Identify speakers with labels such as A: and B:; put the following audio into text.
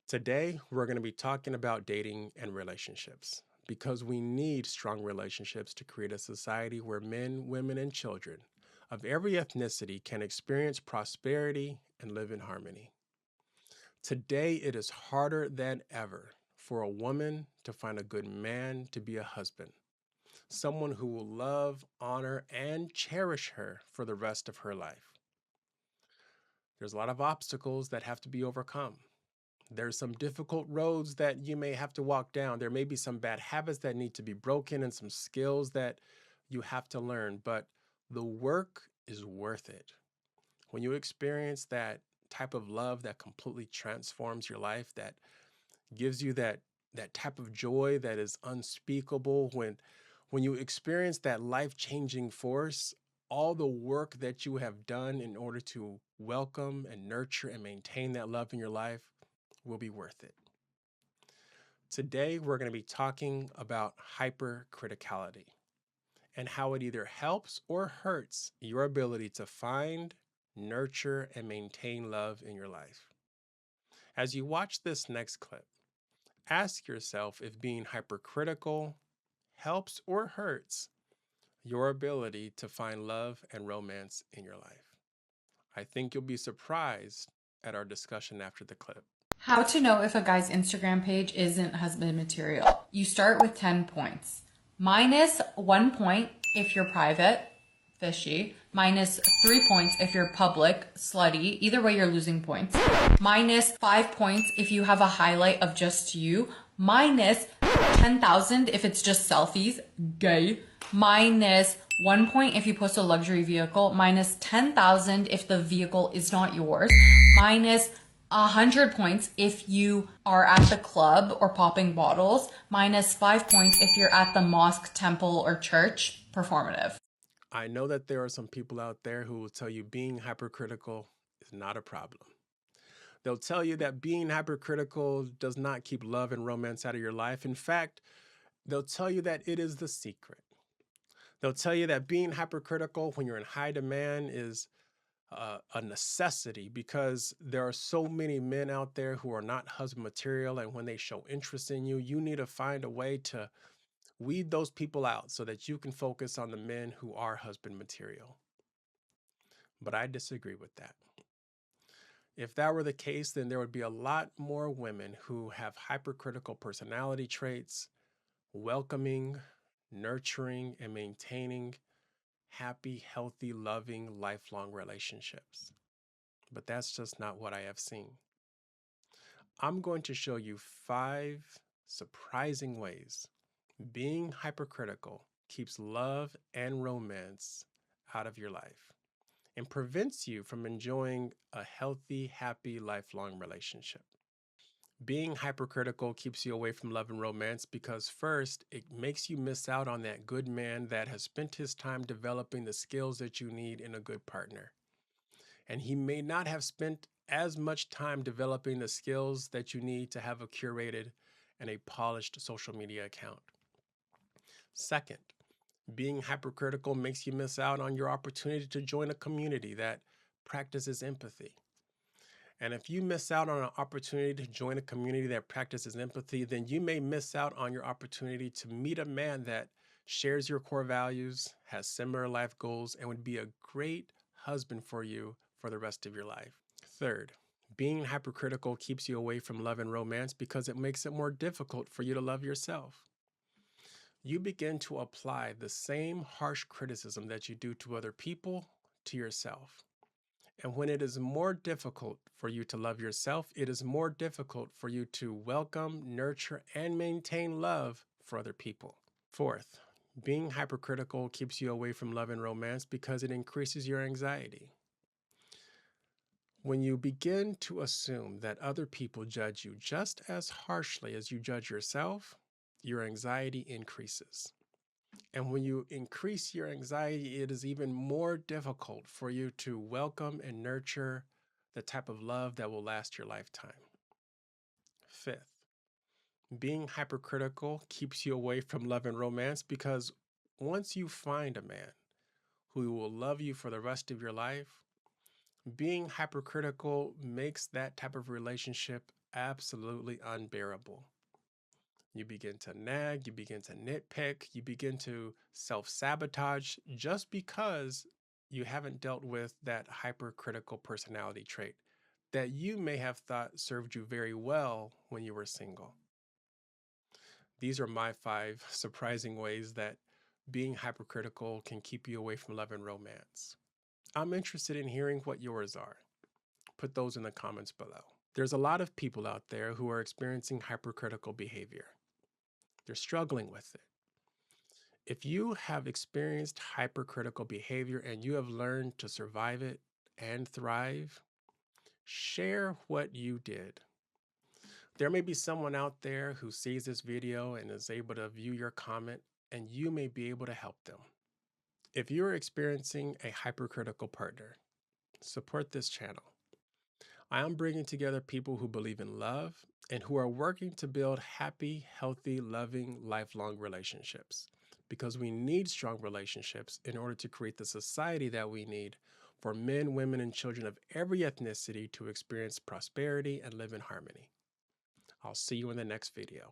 A: Today, we're going to be talking about dating and relationships because we need strong relationships to create a society where men, women, and children of every ethnicity can experience prosperity and live in harmony. Today, it is harder than ever for a woman to find a good man to be a husband, someone who will love, honor, and cherish her for the rest of her life. There's a lot of obstacles that have to be overcome. There's some difficult roads that you may have to walk down. There may be some bad habits that need to be broken and some skills that you have to learn, but the work is worth it. When you experience that type of love that completely transforms your life, that gives you that type of joy that is unspeakable, when you experience that life-changing force, all the work that you have done in order to welcome and nurture and maintain that love in your life will be worth it. Today, we're going to be talking about hypercriticality and how it either helps or hurts your ability to find, nurture, and maintain love in your life. As you watch this next clip, ask yourself if being hypercritical helps or hurts your ability to find love and romance in your life. I think you'll be surprised at our discussion after the clip.
B: How to know if a guy's Instagram page isn't husband material. You start with 10 points. Minus 1 point if you're private, fishy. Minus 3 points if you're public, slutty. Either way, you're losing points. Minus 5 points if you have a highlight of just you. Minus 10,000 if it's just selfies, gay. Minus 1 point if you post a luxury vehicle. Minus 10,000 if the vehicle is not yours. Minus 100 points if you are at the club or popping bottles. Minus 5 points if you're at the mosque, temple, or church. Performative.
A: I know that there are some people out there who will tell you being hypercritical is not a problem. They'll tell you that being hypercritical does not keep love and romance out of your life. In fact, they'll tell you that it is the secret. They'll tell you that being hypercritical when you're in high demand is a necessity because there are so many men out there who are not husband material. And when they show interest in you, you need to find a way to weed those people out so that you can focus on the men who are husband material. But I disagree with that. If that were the case, then there would be a lot more women who have hypercritical personality traits, welcoming, nurturing, and maintaining happy, healthy, loving, lifelong relationships. But that's just not what I have seen. I'm going to show you 5 surprising ways being hypercritical keeps love and romance out of your life and prevents you from enjoying a healthy, happy, lifelong relationship. Being hypercritical keeps you away from love and romance because, first, it makes you miss out on that good man that has spent his time developing the skills that you need in a good partner. And he may not have spent as much time developing the skills that you need to have a curated and a polished social media account. Second, being hypercritical makes you miss out on your opportunity to join a community that practices empathy. And if you miss out on an opportunity to join a community that practices empathy, then you may miss out on your opportunity to meet a man that shares your core values, has similar life goals, and would be a great husband for you for the rest of your life. Third, being hypercritical keeps you away from love and romance because it makes it more difficult for you to love yourself. You begin to apply the same harsh criticism that you do to other people to yourself. And when it is more difficult for you to love yourself, it is more difficult for you to welcome, nurture, and maintain love for other people. Fourth, being hypercritical keeps you away from love and romance because it increases your anxiety. When you begin to assume that other people judge you just as harshly as you judge yourself, your anxiety increases. And when you increase your anxiety, it is even more difficult for you to welcome and nurture the type of love that will last your lifetime. Fifth, being hypercritical keeps you away from love and romance because once you find a man who will love you for the rest of your life, being hypercritical makes that type of relationship absolutely unbearable. You begin to nag, you begin to nitpick, you begin to self sabotage just because you haven't dealt with that hypercritical personality trait that you may have thought served you very well when you were single. These are my 5 surprising ways that being hypercritical can keep you away from love and romance. I'm interested in hearing what yours are. Put those in the comments below. There's a lot of people out there who are experiencing hypercritical behavior. They're struggling with it. If you have experienced hypercritical behavior and you have learned to survive it and thrive, share what you did. There may be someone out there who sees this video and is able to view your comment, and you may be able to help them. If you're experiencing a hypercritical partner, support this channel. I am bringing together people who believe in love and who are working to build happy, healthy, loving, lifelong relationships. Because we need strong relationships in order to create the society that we need for men, women, and children of every ethnicity to experience prosperity and live in harmony. I'll see you in the next video.